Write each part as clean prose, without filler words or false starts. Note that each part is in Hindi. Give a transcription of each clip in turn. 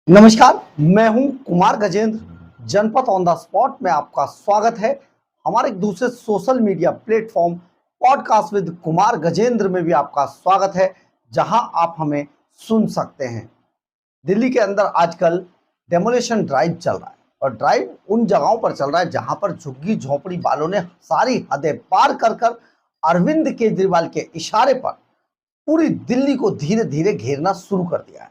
नमस्कार, मैं हूं कुमार गजेंद्र। जनपद ऑन द स्पॉट में आपका स्वागत है। हमारे एक दूसरे social media platform podcast with Kumar Gajendra में भी आपका स्वागत है, जहां आप हमें सुन सकते हैं। दिल्ली के अंदर आजकल डेमोलिशन ड्राइव चल रहा है और ड्राइव उन जगहों पर चल रहा है जहां पर झुग्गी झोपड़ी वालों ने सारी हदें पार कर कर अरविंद केजरीवाल के इशारे पर पूरी दिल्ली को धीरे धीरे घेरना शुरू कर दिया है।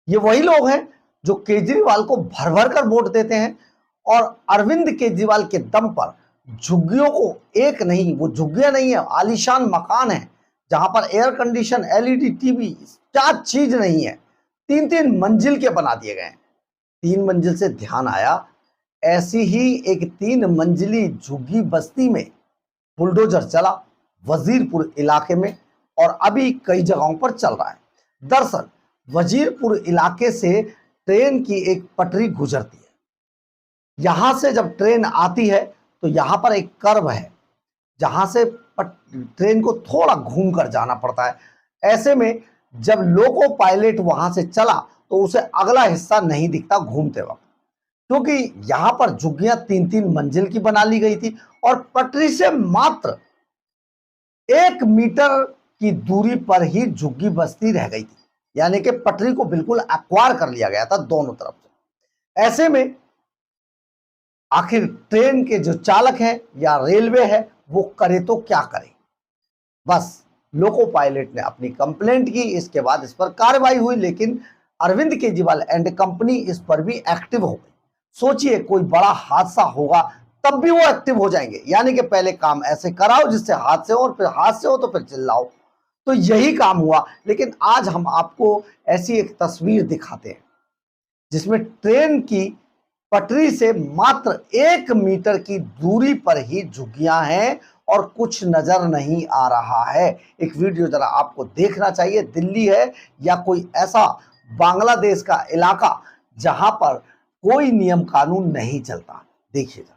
ये वही लोग हैं जो केजरीवाल को भर भर कर वोट देते हैं और अरविंद केजरीवाल के दम पर झुग्गियों को एक नहीं, वो झुग्गियां नहीं है, आलीशान मकान है जहां पर एयर कंडीशन, एलईडी टीवी, क्या चीज नहीं है, तीन तीन मंजिल के बना दिए गए हैं। तीन मंजिल से ध्यान आया, ऐसी ही एक तीन मंजिली झुग्गी बस्ती में बुलडोजर चला वजीरपुर इलाके में और अभी कई जगहों पर चल रहा है। दरअसल वजीरपुर इलाके से ट्रेन की एक पटरी गुजरती है। यहां से जब ट्रेन आती है तो यहां पर एक कर्व है जहां से ट्रेन को थोड़ा घूम कर जाना पड़ता है। ऐसे में जब लोको पायलट वहां से चला तो उसे अगला हिस्सा नहीं दिखता घूमते वक्त, क्योंकि यहां पर झुग्गियां तीन तीन मंजिल की बना ली गई थी और पटरी से मात्र 1 मीटर की दूरी पर ही झुग्गी बस्ती रह गई थी, यानी कि पटरी को बिल्कुल एक्वायर कर लिया गया था दोनों तरफ से। ऐसे में आखिर ट्रेन के जो चालक है या रेलवे है वो करे तो क्या करे। बस लोको पायलट ने अपनी कंप्लेंट की, इसके बाद इस पर कार्रवाई हुई, लेकिन अरविंद केजरीवाल एंड कंपनी इस पर भी एक्टिव हो गई। सोचिए, कोई बड़ा हादसा होगा तब भी वो एक्टिव हो जाएंगे, यानी कि पहले काम ऐसे कराओ जिससे हादसे हो और फिर हादसे हो तो फिर चिल्लाओ। तो यही काम हुआ। लेकिन आज हम आपको ऐसी एक तस्वीर दिखाते हैं जिसमें ट्रेन की पटरी से मात्र 1 मीटर की दूरी पर ही झुग्गियां हैं और कुछ नजर नहीं आ रहा है। एक वीडियो जरा आपको देखना चाहिए। दिल्ली है या कोई ऐसा बांग्लादेश का इलाका जहां पर कोई नियम कानून नहीं चलता। देखिए जरा।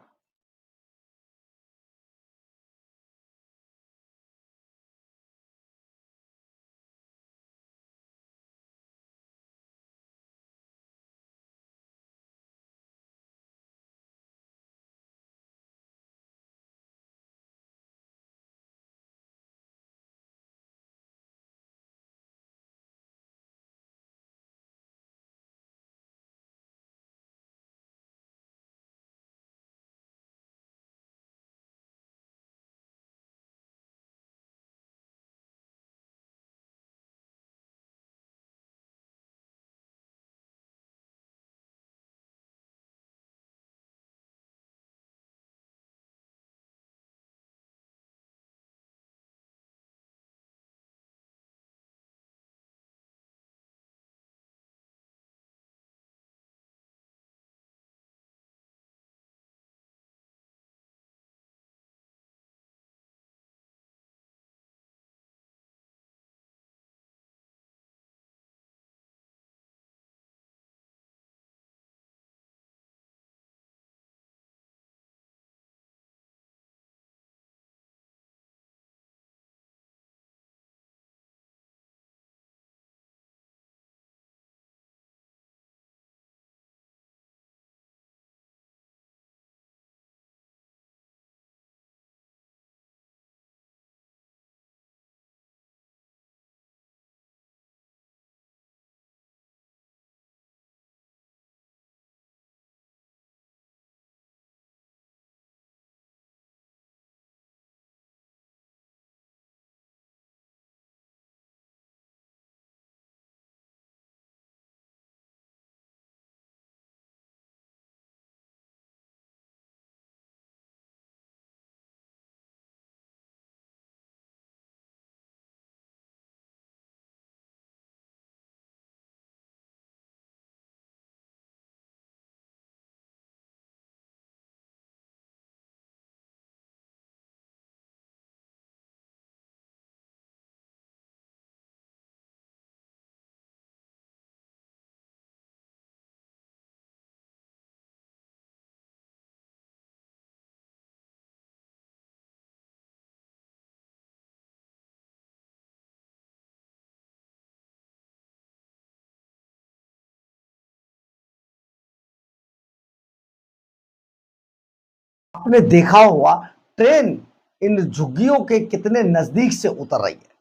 आपने देखा होगा ट्रेन इन झुग्गियों के कितने नजदीक से उतर रही है।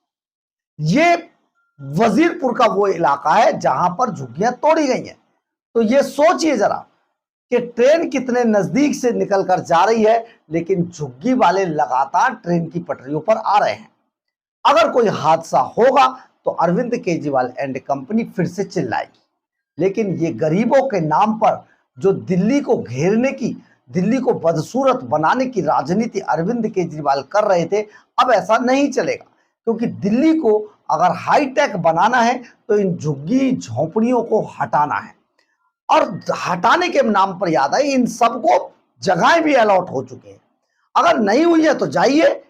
ये वजीरपुर का वो इलाका है जहां पर झुग्गियां तोड़ी गई हैं। तो ये सोचिए जरा कि ट्रेन कितने नजदीक से निकलकर जा रही है, लेकिन झुग्गी वाले लगातार ट्रेन की पटरियों पर आ रहे हैं। अगर कोई हादसा होगा तो अरविंद केजरीवाल एंड कंपनी फिर से चिल्लाएगी। लेकिन ये गरीबों के नाम पर जो दिल्ली को घेरने की, दिल्ली को बदसूरत बनाने की राजनीति अरविंद केजरीवाल कर रहे थे, अब ऐसा नहीं चलेगा। क्योंकि दिल्ली को अगर हाईटेक बनाना है तो इन झुग्गी झोंपड़ियों को हटाना है। और हटाने के नाम पर याद है, इन सबको जगहें भी अलॉट हो चुके हैं। अगर नहीं हुई है तो जाइए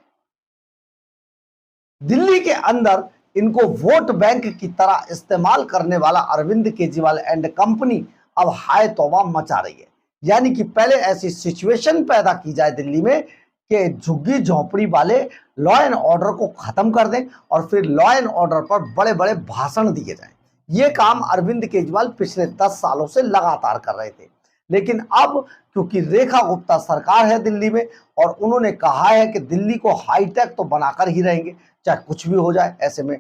दिल्ली के अंदर। इनको वोट बैंक की तरह इस्तेमाल करने वाला अरविंद केजरीवाल एंड कंपनी अब हाय तौबा मचा रही है। यानी कि पहले ऐसी सिचुएशन पैदा की जाए दिल्ली में कि झुग्गी झोंपड़ी वाले लॉ एंड ऑर्डर को खत्म कर दें और फिर लॉ एंड ऑर्डर पर बड़े बड़े भाषण दिए जाएं। ये काम अरविंद केजरीवाल पिछले 10 सालों से लगातार कर रहे थे। लेकिन अब क्योंकि रेखा गुप्ता सरकार है दिल्ली में और उन्होंने कहा है कि दिल्ली को हाईटेक तो बनाकर ही रहेंगे चाहे कुछ भी हो जाए, ऐसे में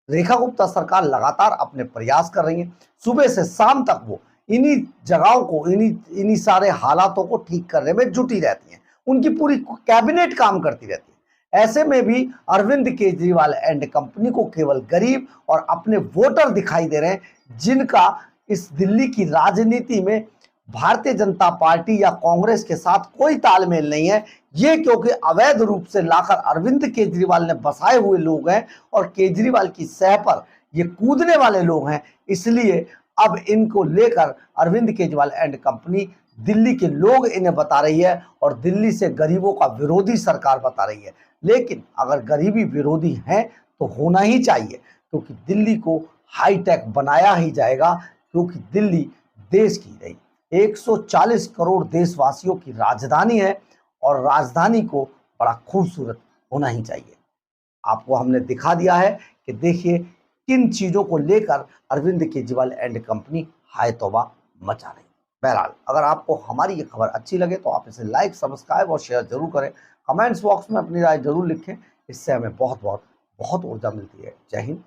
रेखा गुप्ता सरकार लगातार अपने प्रयास कर रही है। सुबह से शाम तक वो इन्हीं जगहों को, इन्हीं सारे हालातों को ठीक करने में जुटी रहती हैं। उनकी पूरी कैबिनेट काम करती रहती है। ऐसे में भी अरविंद केजरीवाल एंड कंपनी को केवल गरीब और अपने वोटर दिखाई दे रहे हैं, जिनका इस दिल्ली की राजनीति में भारतीय जनता पार्टी या कांग्रेस के साथ कोई तालमेल नहीं है। ये क्योंकि अवैध रूप से लाकर अरविंद केजरीवाल ने बसाए हुए लोग हैं और केजरीवाल की सह पर ये कूदने वाले लोग हैं, इसलिए अब इनको लेकर अरविंद केजरीवाल एंड कंपनी, दिल्ली के लोग इन्हें बता रही है और दिल्ली से गरीबों का विरोधी सरकार बता रही है। लेकिन अगर गरीबी विरोधी है तो होना ही चाहिए, क्योंकि दिल्ली को हाईटेक बनाया ही जाएगा। क्योंकि दिल्ली देश की नहीं, 140 करोड़ देशवासियों की राजधानी है और राजधानी को बड़ा खूबसूरत होना ही चाहिए। आपको हमने दिखा दिया है कि देखिए किन चीजों को लेकर अरविंद केजरीवाल एंड कंपनी हाय तौबा मचा रही है। बहरहाल, अगर आपको हमारी ये खबर अच्छी लगे तो आप इसे लाइक, सब्सक्राइब और शेयर जरूर करें। कमेंट्स बॉक्स में अपनी राय जरूर लिखें, इससे हमें बहुत बहुत बहुत ऊर्जा मिलती है। जय हिंद,